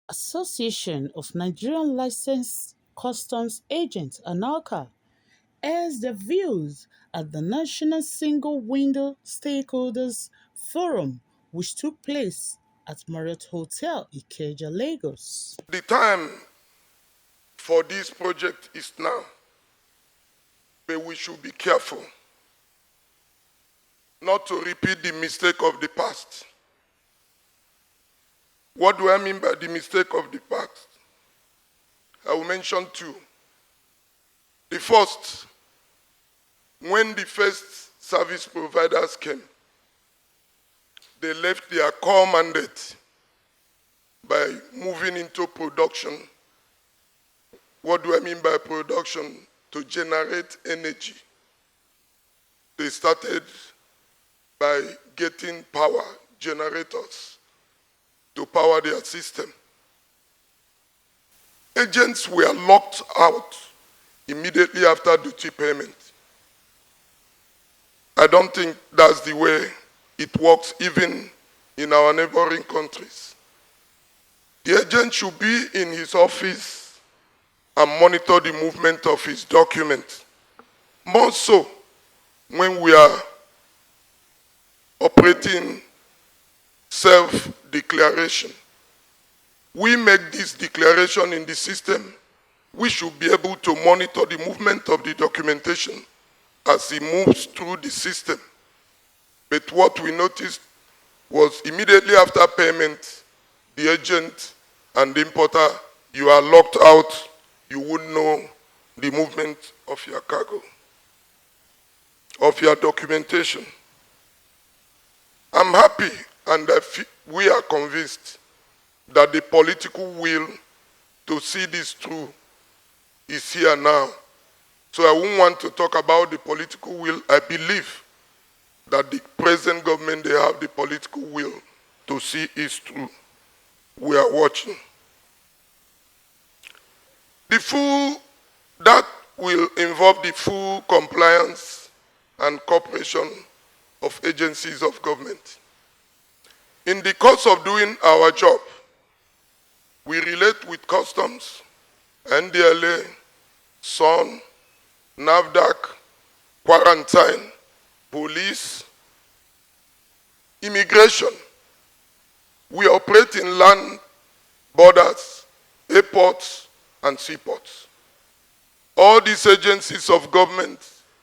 Association of Nigerian Licensed Customs Agents (ANLCA) airs their views at the National Single Window Stakeholders Forum, which took place at Marriott Hotel, Ikeja, Lagos. The time for this project is now, but we should be careful not to repeat the mistake of the past. What do I mean by the mistake of the past? I will mention two. The first, when the first service providers came, they left their core mandate by moving into production. What do I mean by production? To generate energy. They started by getting power generators to power their system. Agents were locked out immediately after duty payment. I don't think that's the way it works even in our neighboring countries. The agent should be in his office and monitor the movement of his documents. More so when we are operating self-declaration. We make this declaration in the system. We should be able to monitor the movement of the documentation as it moves through the system. But what we noticed was immediately after payment, the agent and the importer, you are locked out. You wouldn't know the movement of your cargo, of your documentation. I'm happy and we are convinced that the political will to see this through is here now. So I won't want to talk about the political will. I believe that the present government, they have the political will to see it through. We are watching. That will involve the full compliance and cooperation of agencies of government. In the course of doing our job, we relate with customs, NDLA, SON, NAFDAC, quarantine, police, immigration. We operate in land borders, airports, and seaports. All these agencies of government,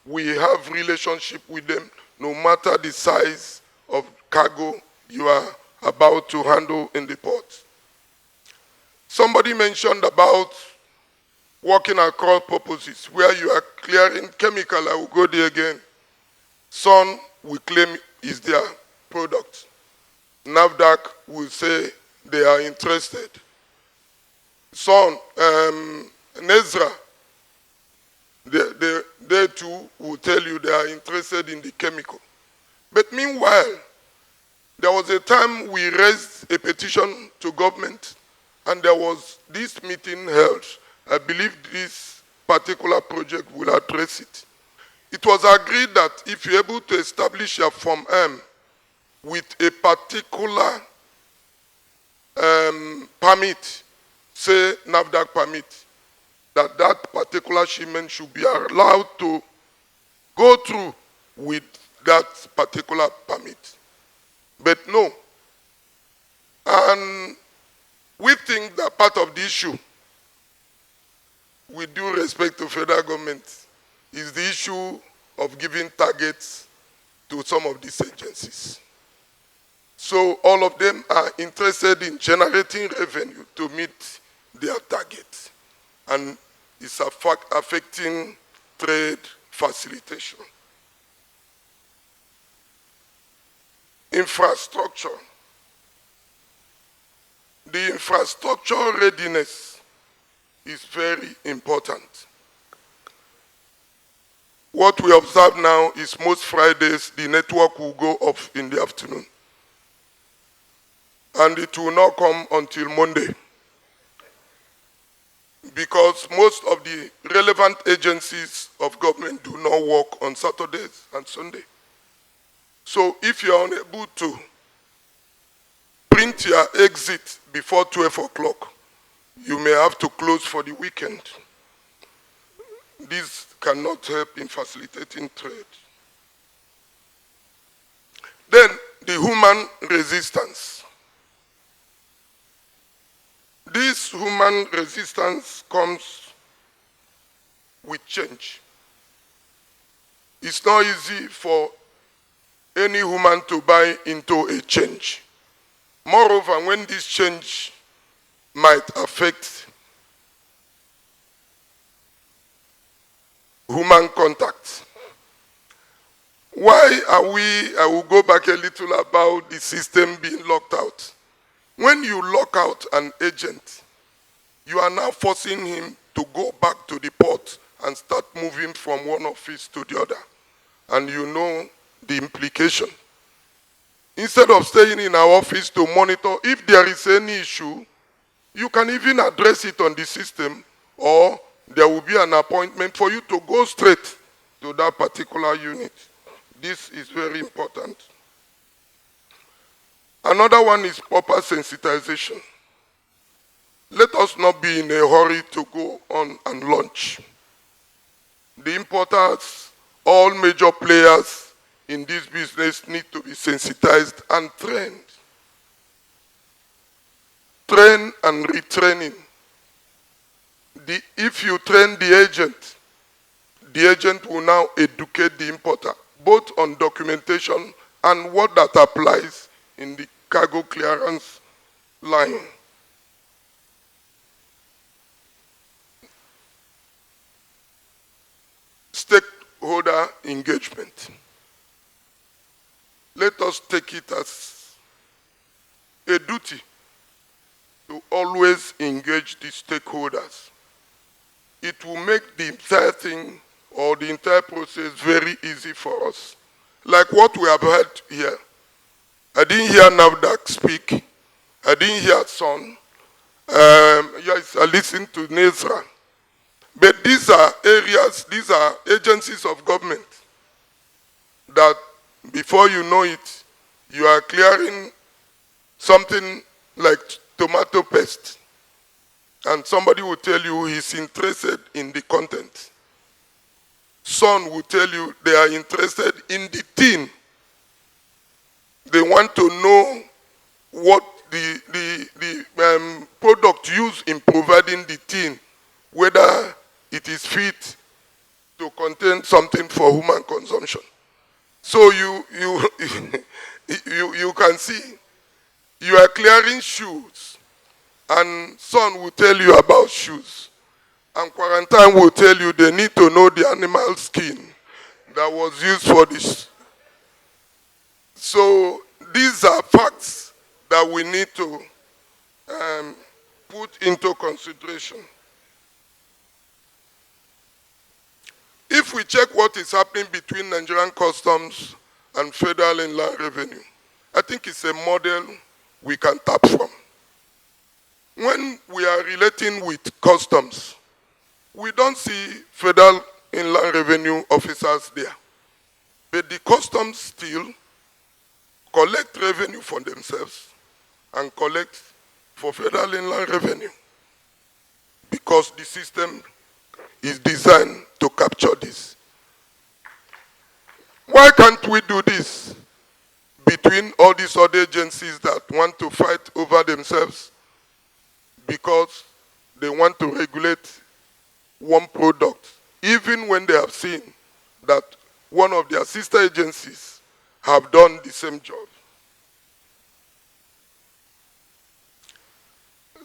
we have relationship with them no matter the size of cargo you are about to handle in the port. Somebody mentioned about working across purposes where you are clearing chemical. I will go there again. Sun will claim is their product. NAFDAC will say they are interested. Sun, Nezra, they too will tell you they are interested in the chemical. But meanwhile, there was a time we raised a petition to government and there was this meeting held. I believe this particular project will address it. It was agreed that if you're able to establish a Form M with a particular permit, say NAFDAC permit, that particular shipment should be allowed to go through with that particular permit. But no. And we think that part of the issue, with due respect to federal government, is the issue of giving targets to some of these agencies. So all of them are interested in generating revenue to meet their targets. And it's affecting trade facilitation. Infrastructure. The infrastructure readiness is very important. What we observe now is most Fridays, the network will go off in the afternoon. And it will not come until Monday. Because most of the relevant agencies of government do not work on Saturdays and Sunday. So if you are unable to print your exit before 12 o'clock. You may have to close for the weekend. This cannot help in facilitating trade. Then the human resistance. This human resistance comes with change. It's not easy for any human to buy into a change. Moreover, when this change might affect human contact. Why are I will go back a little about the system being locked out. When you lock out an agent, you are now forcing him to go back to the port and start moving from one office to the other. And you know the implication. Instead of staying in our office to monitor, if there is any issue, you can even address it on the system, or there will be an appointment for you to go straight to that particular unit. This is very important. Another one is proper sensitization. Let us not be in a hurry to go on and launch. The importers, all major players in this business need to be sensitized and trained. Train and retraining. If you train the agent will now educate the importer, both on documentation and what that applies in the cargo clearance line. Stakeholder engagement. Let us take it as a duty to always engage the stakeholders. It will make the entire thing or the entire process very easy for us. Like what we have heard here. I didn't hear NAFDAC speak. I didn't hear Son. Yes, I listened to Nezra. But these are areas, these are agencies of government that before you know it, you are clearing something like tomato paste. And somebody will tell you he's interested in the content. Son will tell you they are interested in the tin. They want to know what the product used in providing the tin, whether it is fit to contain something for human consumption. So you can see, you are clearing shoes, and Son will tell you about shoes, and Quarantine will tell you they need to know the animal skin that was used for this. So these are facts that we need to put into consideration. If we check what is happening between Nigerian Customs and Federal Inland Revenue, I think it's a model we can tap from. When we are relating with customs, we don't see Federal Inland Revenue officers there. But the customs still collect revenue for themselves and collect for Federal Inland Revenue because the system is designed to capture this. Why can't we do this between all these other agencies that want to fight over themselves because they want to regulate one product, even when they have seen that one of their sister agencies have done the same job?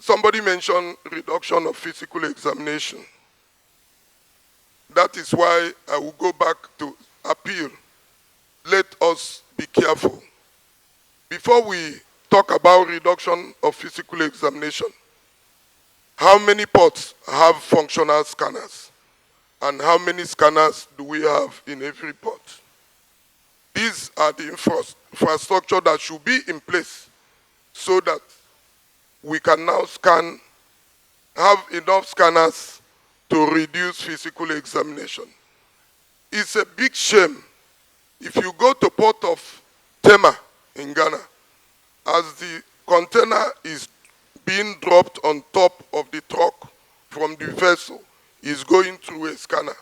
Somebody mentioned reduction of physical examination. That is why I will go back to appeal. Let us be careful. Before we talk about reduction of physical examination, how many ports have functional scanners? And how many scanners do we have in every port? These are the infrastructure that should be in place so that we can now have enough scanners to reduce physical examination. It's a big shame. If you go to port of Tema in Ghana, as the container is being dropped on top of the truck from the vessel is going through a scanner.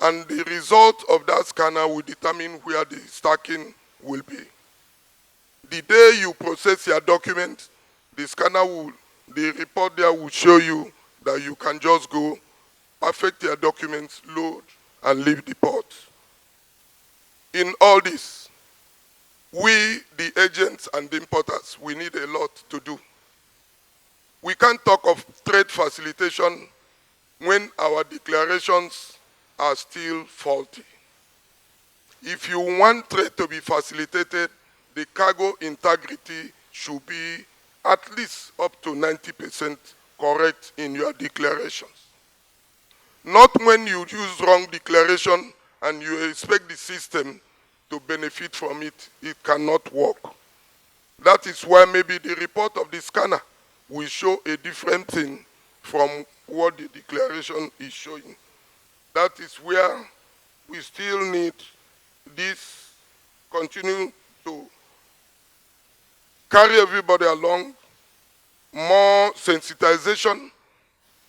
And the result of that scanner will determine where the stacking will be. The day you process your document, the report there will show you that you can just go, perfect your documents, load, and leave the port. In all this, we, the agents and the importers, we need a lot to do. We can't talk of trade facilitation when our declarations are still faulty. If you want trade to be facilitated, the cargo integrity should be at least up to 90% correct in your declarations. Not when you use wrong declaration and you expect the system to benefit from it, it cannot work. That is why maybe the report of the scanner will show a different thing from what the declaration is showing. That is where we still need this continue to carry everybody along, more sensitization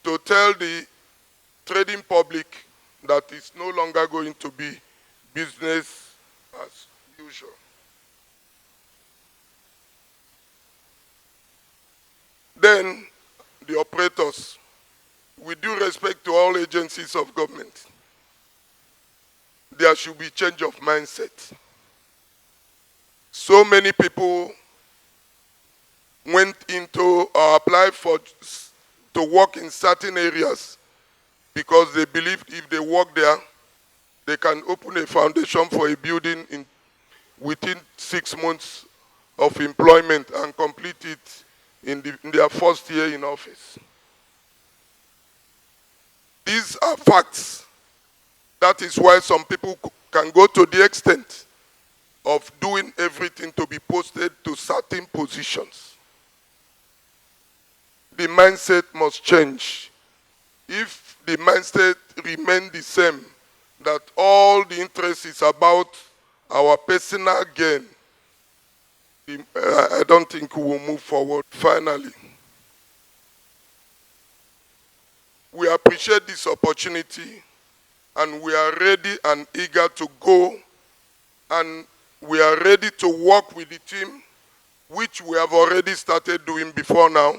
to tell the trading public that it's no longer going to be business as usual. Then the operators, with due respect to all agencies of government, there should be change of mindset. So many people went into or applied to work in certain areas because they believed if they work there, they can open a foundation for a building within 6 months of employment and complete it in their first year in office. These are facts. That is why some people can go to the extent of doing everything to be posted to certain positions. The mindset must change. If the mindset remains the same, that all the interest is about our personal gain, I don't think we will move forward. Finally, we appreciate this opportunity and we are ready and eager to go, and we are ready to work with the team, which we have already started doing before now.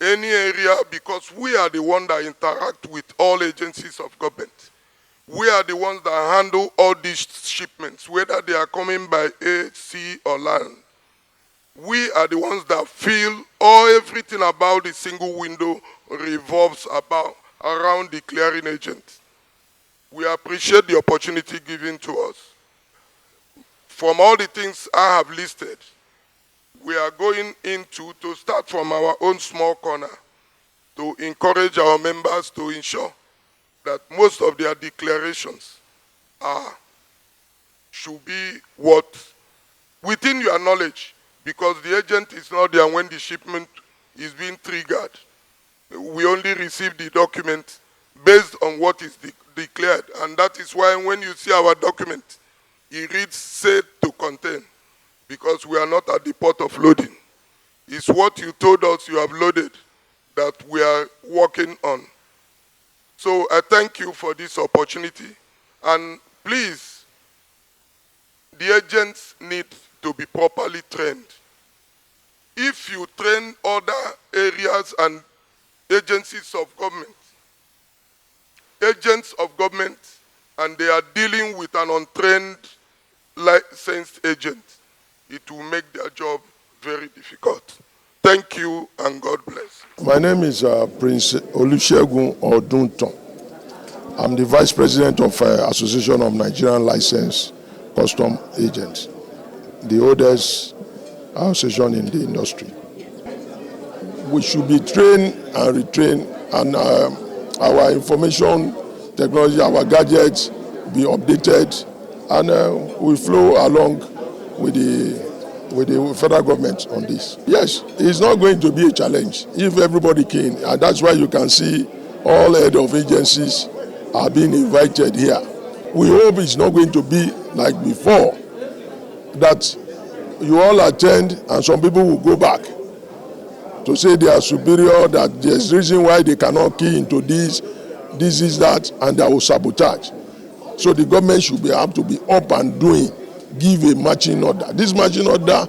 Any area, because we are the ones that interact with all agencies of government. We are the ones that handle all these shipments, whether they are coming by air, sea, or land. We are the ones that feel everything about the single window revolves around the clearing agent. We appreciate the opportunity given to us. From all the things I have listed, we are going to start from our own small corner to encourage our members to ensure that most of their declarations should be within your knowledge, because the agent is not there when the shipment is being triggered. We only receive the document based on what is declared, and that is why when you see our document, it reads said to contain, because we are not at the port of loading. It's what you told us you have loaded that we are working on. So I thank you for this opportunity, and please, the agents need to be properly trained. If you train other areas and agencies of government, agents of government, and they are dealing with an untrained licensed agent, it will make their job very difficult. Thank you and God bless. My name is Prince Olusegun Odunton. I'm the Vice President of Association of Nigerian Licensed Custom Agents, the oldest association in the industry. We should be trained and retrained, and our information technology, our gadgets be updated, and we flow along with the federal government on this. Yes, it's not going to be a challenge if everybody can, and that's why you can see all head of agencies are being invited here. We hope it's not going to be like before, that you all attend and some people will go back to say they are superior, that there's reason why they cannot key into this is that, and they will sabotage. So the government should be have to be up and doing, give a marching order. This marching order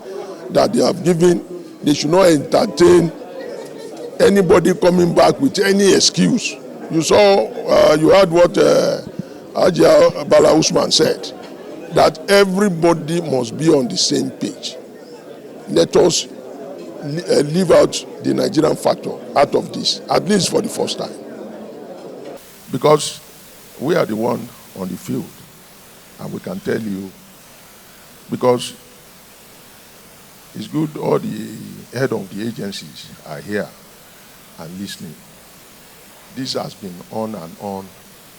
that they have given, they should not entertain anybody coming back with any excuse. You saw, you heard what Ajia Bala Usman said, that everybody must be on the same page. Let us leave out the Nigerian factor out of this, at least for the first time. Because we are the one on the field, and we can tell you, because it's good all the head of the agencies are here and listening. This has been on,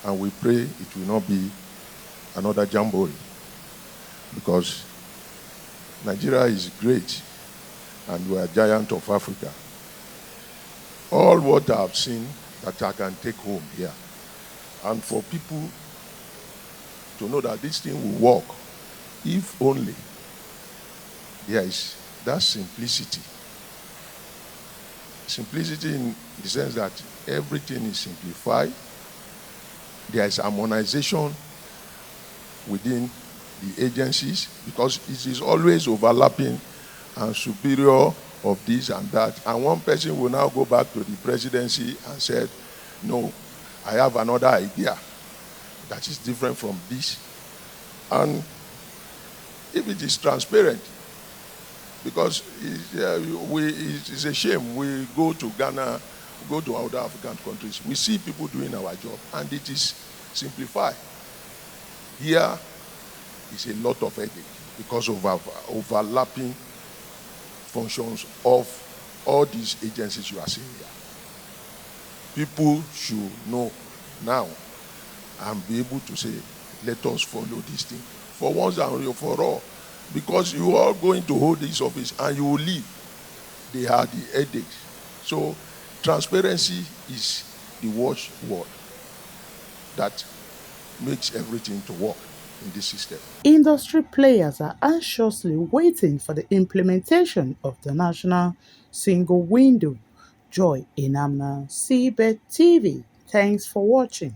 and we pray it will not be another jamboree, because Nigeria is great and we are giant of Africa. All what I have seen that I can take home here, and for people to know that this thing will work, if only there is that simplicity. Simplicity in the sense that everything is simplified. There is harmonization within the agencies, because it is always overlapping and superior of this and that. And one person will now go back to the presidency and said, no, I have another idea that is different from this. And if it is transparent, because it's a shame, we go to Ghana, go to other African countries, we see people doing our job, and it is simplified. Here is a lot of headache because of our overlapping functions of all these agencies you are seeing here. People should know now and be able to say, let us follow this thing for once and for all. Because you are going to hold this office and you will leave. They are the headaches. So transparency is the watchword that makes everything to work in this system. Industry players are anxiously waiting for the implementation of the national single window. Joy Inamna, Seabed TV. Thanks for watching.